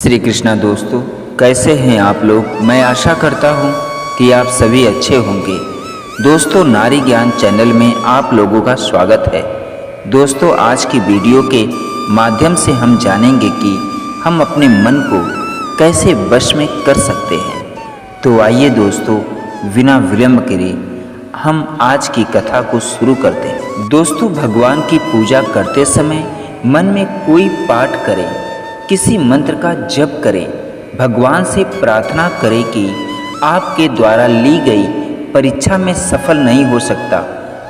श्री कृष्णा दोस्तों, कैसे हैं आप लोग। मैं आशा करता हूं कि आप सभी अच्छे होंगे। दोस्तों, नारी ज्ञान चैनल में आप लोगों का स्वागत है। दोस्तों, आज की वीडियो के माध्यम से हम जानेंगे कि हम अपने मन को कैसे वश में कर सकते हैं। तो आइए दोस्तों, बिना विलंब करे हम आज की कथा को शुरू करते हैं। दोस्तों, भगवान की पूजा करते समय मन में कोई पाठ करें, किसी मंत्र का जप करें, भगवान से प्रार्थना करें कि आपके द्वारा ली गई परीक्षा में सफल नहीं हो सकता।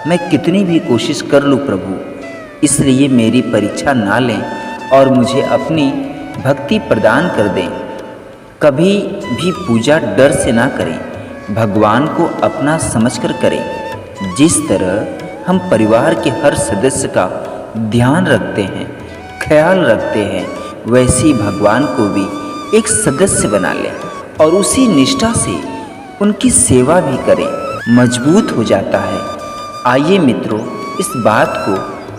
मैं कितनी भी कोशिश कर लूँ प्रभु, इसलिए मेरी परीक्षा ना लें और मुझे अपनी भक्ति प्रदान कर दें। कभी भी पूजा डर से ना करें, भगवान को अपना समझकर करें। जिस तरह हम परिवार के हर सदस्य का ध्यान रखते हैं, ख्याल रखते हैं, वैसे ही भगवान को भी एक सदस्य बना लें और उसी निष्ठा से उनकी सेवा भी करें। मजबूत हो जाता है। आइए मित्रों, इस बात को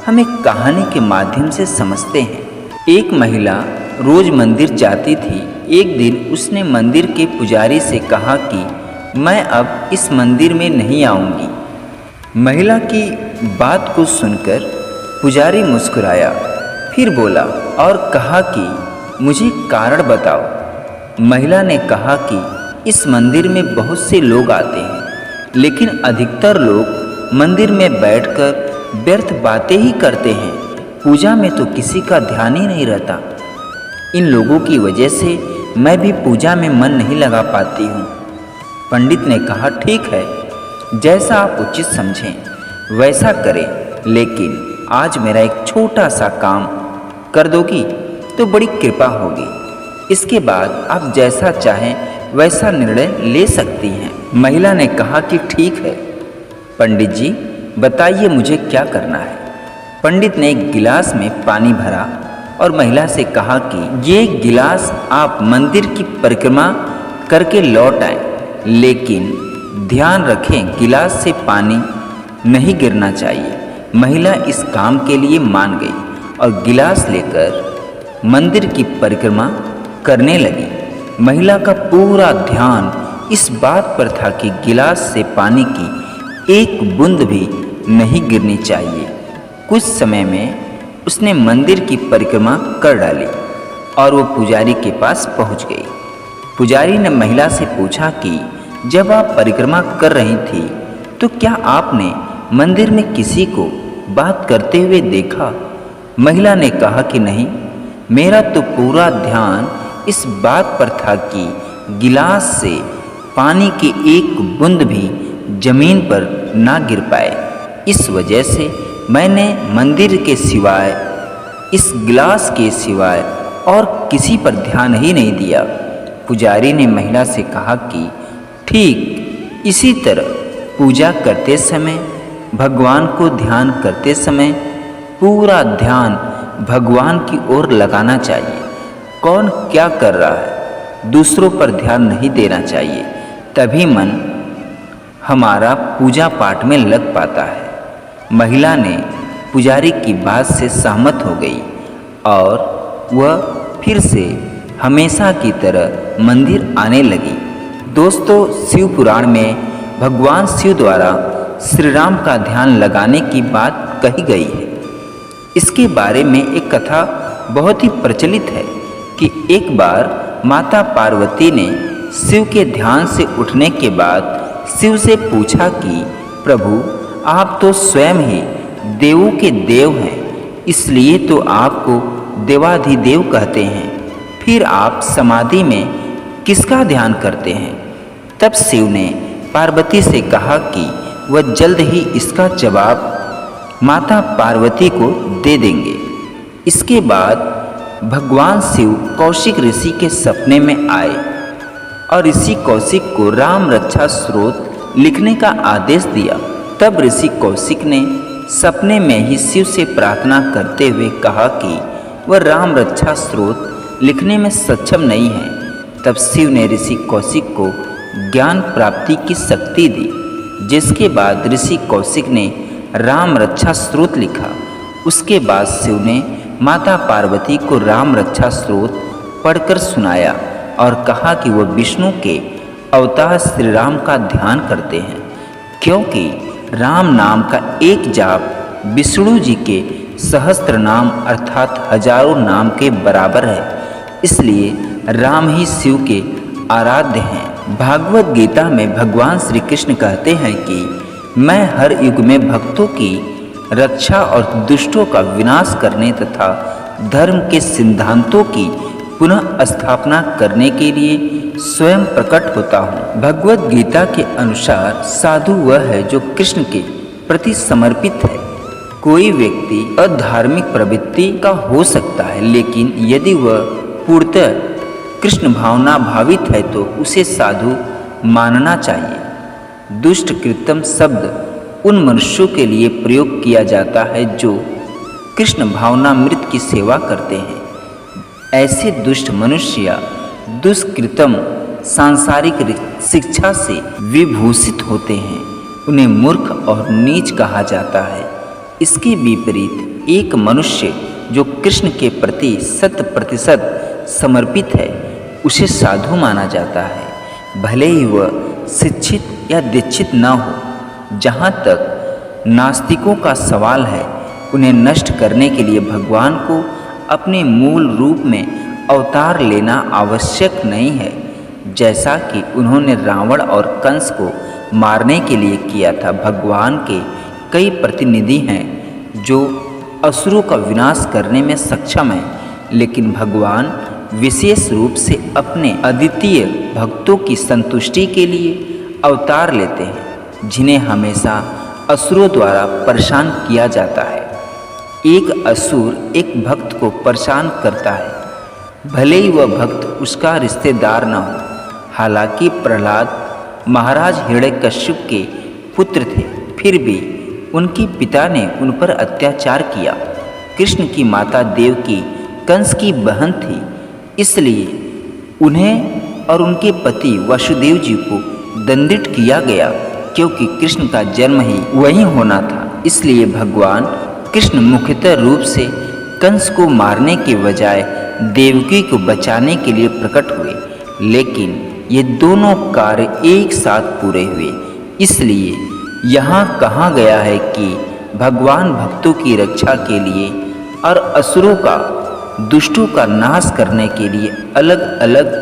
हम एक कहानी के माध्यम से समझते हैं। एक महिला रोज मंदिर जाती थी। एक दिन उसने मंदिर के पुजारी से कहा कि मैं अब इस मंदिर में नहीं आऊंगी। महिला की बात को सुनकर पुजारी मुस्कुराया, फिर बोला और कहा कि मुझे कारण बताओ। महिला ने कहा कि इस मंदिर में बहुत से लोग आते हैं, लेकिन अधिकतर लोग मंदिर में बैठकर व्यर्थ बातें ही करते हैं। पूजा में तो किसी का ध्यान ही नहीं रहता। इन लोगों की वजह से मैं भी पूजा में मन नहीं लगा पाती हूँ। पंडित ने कहा, ठीक है, जैसा आप उचित समझें वैसा करें, लेकिन आज मेरा एक छोटा सा काम कर दोगी तो बड़ी कृपा होगी। इसके बाद आप जैसा चाहें वैसा निर्णय ले सकती हैं। महिला ने कहा कि ठीक है पंडित जी, बताइए मुझे क्या करना है। पंडित ने एक गिलास में पानी भरा और महिला से कहा कि ये गिलास आप मंदिर की परिक्रमा करके लौट आएं, लेकिन ध्यान रखें गिलास से पानी नहीं गिरना चाहिए। महिला इस काम के लिए मान गई और गिलास लेकर मंदिर की परिक्रमा करने लगी। महिला का पूरा ध्यान इस बात पर था कि गिलास से पानी की एक बूंद भी नहीं गिरनी चाहिए। कुछ समय में उसने मंदिर की परिक्रमा कर डाली और वो पुजारी के पास पहुंच गई। पुजारी ने महिला से पूछा कि जब आप परिक्रमा कर रही थी तो क्या आपने मंदिर में किसी को बात करते हुए देखा? महिला ने कहा कि नहीं, मेरा तो पूरा ध्यान इस बात पर था कि गिलास से पानी की एक बूंद भी जमीन पर ना गिर पाए। इस वजह से मैंने मंदिर के सिवाय, इस गिलास के सिवाय और किसी पर ध्यान ही नहीं दिया। पुजारी ने महिला से कहा कि ठीक इसी तरह पूजा करते समय, भगवान को ध्यान करते समय पूरा ध्यान भगवान की ओर लगाना चाहिए। कौन क्या कर रहा है, दूसरों पर ध्यान नहीं देना चाहिए, तभी मन हमारा पूजा पाठ में लग पाता है। महिला ने पुजारी की बात से सहमत हो गई और वह फिर से हमेशा की तरह मंदिर आने लगी। दोस्तों, शिव पुराण में भगवान शिव द्वारा श्री राम का ध्यान लगाने की बात कही गई है। इसके बारे में एक कथा बहुत ही प्रचलित है कि एक बार माता पार्वती ने शिव के ध्यान से उठने के बाद शिव से पूछा कि प्रभु, आप तो स्वयं ही देवों के देव हैं, इसलिए तो आपको देवाधिदेव कहते हैं। फिर आप समाधि में किसका ध्यान करते हैं? तब शिव ने पार्वती से कहा कि वह जल्द ही इसका जवाब माता पार्वती को दे देंगे। इसके बाद भगवान शिव कौशिक ऋषि के सपने में आए और ऋषि कौशिक को राम रक्षा स्तोत्र लिखने का आदेश दिया। तब ऋषि कौशिक ने सपने में ही शिव से प्रार्थना करते हुए कहा कि वह राम रक्षा स्तोत्र लिखने में सक्षम नहीं है। तब शिव ने ऋषि कौशिक को ज्ञान प्राप्ति की शक्ति दी, जिसके बाद ऋषि कौशिक ने राम रक्षा स्तोत्र लिखा। उसके बाद शिव ने माता पार्वती को राम रक्षा स्तोत्र पढ़कर सुनाया और कहा कि वह विष्णु के अवतार श्री राम का ध्यान करते हैं, क्योंकि राम नाम का एक जाप विष्णु जी के सहस्त्र नाम अर्थात हजारों नाम के बराबर है। इसलिए राम ही शिव के आराध्य हैं। भागवत गीता में भगवान श्री कृष्ण कहते हैं कि मैं हर युग में भक्तों की रक्षा और दुष्टों का विनाश करने तथा धर्म के सिद्धांतों की पुनः स्थापना करने के लिए स्वयं प्रकट होता हूँ। भगवत गीता के अनुसार साधु वह है जो कृष्ण के प्रति समर्पित है। कोई व्यक्ति अधार्मिक प्रवृत्ति का हो सकता है, लेकिन यदि वह पूर्णतः कृष्ण भावना भावित है तो उसे साधु मानना चाहिए। दुष्ट कृतम शब्द उन मनुष्यों के लिए प्रयोग किया जाता है जो कृष्ण भावनामृत की सेवा करते हैं। ऐसे दुष्ट मनुष्य दुष्कृतम सांसारिक शिक्षा से विभूषित होते हैं। उन्हें मूर्ख और नीच कहा जाता है। इसके विपरीत एक मनुष्य जो कृष्ण के प्रति 100% समर्पित है उसे साधु माना जाता है, भले ही वह शिक्षित या दीक्षित न हो। जहाँ तक नास्तिकों का सवाल है, उन्हें नष्ट करने के लिए भगवान को अपने मूल रूप में अवतार लेना आवश्यक नहीं है, जैसा कि उन्होंने रावण और कंस को मारने के लिए किया था। भगवान के कई प्रतिनिधि हैं जो असुरों का विनाश करने में सक्षम हैं, लेकिन भगवान विशेष रूप से अपने अद्वितीय भक्तों की संतुष्टि के लिए अवतार लेते हैं, जिन्हें हमेशा असुरों द्वारा परेशान किया जाता है। एक असुर एक भक्त को परेशान करता है, भले ही वह भक्त उसका रिश्तेदार न हो। हालांकि प्रहलाद महाराज हिरण्यकश्यप के पुत्र थे, फिर भी उनके पिता ने उन पर अत्याचार किया। कृष्ण की माता देवकी कंस की बहन थी, इसलिए उन्हें और उनके पति वसुदेव जी को दंडित किया गया, क्योंकि कृष्ण का जन्म ही वहीं होना था। इसलिए भगवान कृष्ण मुख्यतः रूप से कंस को मारने के बजाय देवकी को बचाने के लिए प्रकट हुए, लेकिन ये दोनों कार्य एक साथ पूरे हुए। इसलिए यहाँ कहा गया है कि भगवान भक्तों की रक्षा के लिए और असुरों का दुष्टों का नाश करने के लिए अलग अलग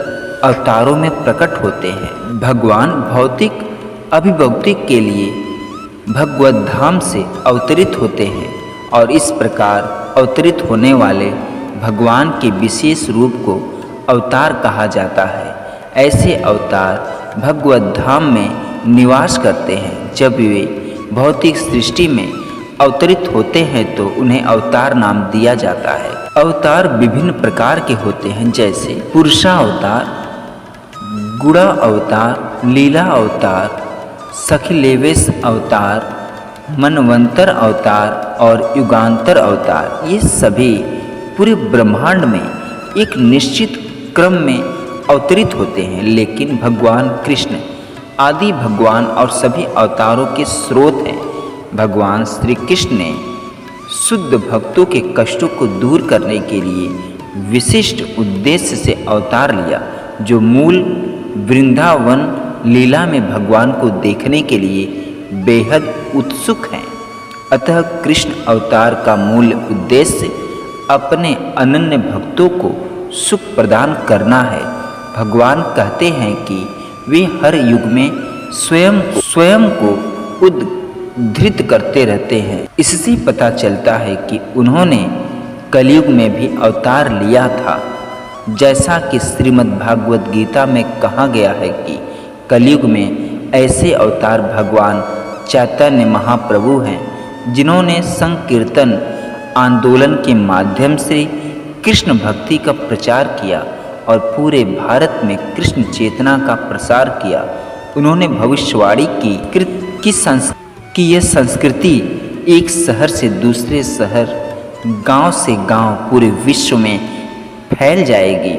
अवतारों में प्रकट होते हैं। भगवान भौतिक अभिव्यक्ति के लिए भगवत धाम से अवतरित होते हैं और इस प्रकार अवतरित होने वाले भगवान के विशेष रूप को अवतार कहा जाता है। ऐसे अवतार भगवत धाम में निवास करते हैं। जब वे भौतिक सृष्टि में अवतरित होते हैं तो उन्हें अवतार नाम दिया जाता है। अवतार विभिन्न प्रकार के होते हैं, जैसे पुरुषावतार, गुणा अवतार, लीला अवतार, सखिलेवेश अवतार, मनवंतर अवतार और युगांतर अवतार। ये सभी पूरे ब्रह्मांड में एक निश्चित क्रम में अवतरित होते हैं, लेकिन भगवान कृष्ण आदि भगवान और सभी अवतारों के स्रोत हैं। भगवान श्री कृष्ण ने शुद्ध भक्तों के कष्टों को दूर करने के लिए विशिष्ट उद्देश्य से अवतार लिया, जो मूल वृंदावन लीला में भगवान को देखने के लिए बेहद उत्सुक हैं। अतः कृष्ण अवतार का मूल उद्देश्य अपने अनन्य भक्तों को सुख प्रदान करना है। भगवान कहते हैं कि वे हर युग में स्वयं को उद्धृत करते रहते हैं। इससे पता चलता है कि उन्होंने कलयुग में भी अवतार लिया था, जैसा कि श्रीमद् भागवत गीता में कहा गया है कि कलयुग में ऐसे अवतार भगवान चैतन्य महाप्रभु हैं, जिन्होंने संकीर्तन आंदोलन के माध्यम से कृष्ण भक्ति का प्रचार किया और पूरे भारत में कृष्ण चेतना का प्रसार किया। उन्होंने भविष्यवाणी की यह संस्कृति एक शहर से दूसरे शहर, गांव से गांव, पूरे विश्व में फैल जाएगी।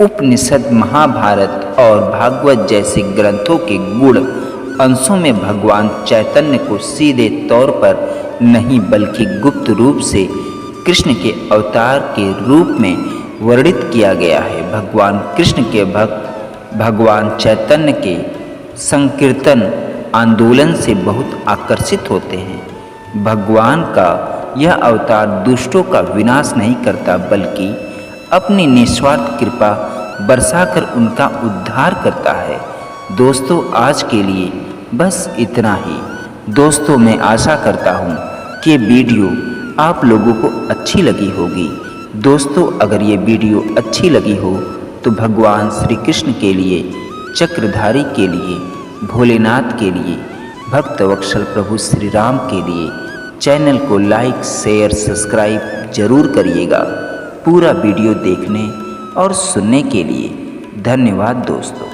उपनिषद, महाभारत और भागवत जैसे ग्रंथों के गुण अंशों में भगवान चैतन्य को सीधे तौर पर नहीं बल्कि गुप्त रूप से कृष्ण के अवतार के रूप में वर्णित किया गया है। भगवान कृष्ण के भक्त भगवान चैतन्य के संकीर्तन आंदोलन से बहुत आकर्षित होते हैं। भगवान का यह अवतार दुष्टों का विनाश नहीं करता, बल्कि अपनी निस्वार्थ कृपा बरसाकर उनका उद्धार करता है। दोस्तों, आज के लिए बस इतना ही। दोस्तों, मैं आशा करता हूँ कि वीडियो आप लोगों को अच्छी लगी होगी। दोस्तों, अगर ये वीडियो अच्छी लगी हो तो भगवान श्री कृष्ण के लिए, चक्रधारी के लिए, भोलेनाथ के लिए, भक्तवत्सल प्रभु श्री राम के लिए चैनल को लाइक, शेयर, सब्सक्राइब जरूर करिएगा। पूरा वीडियो देखने और सुनने के लिए धन्यवाद दोस्तों।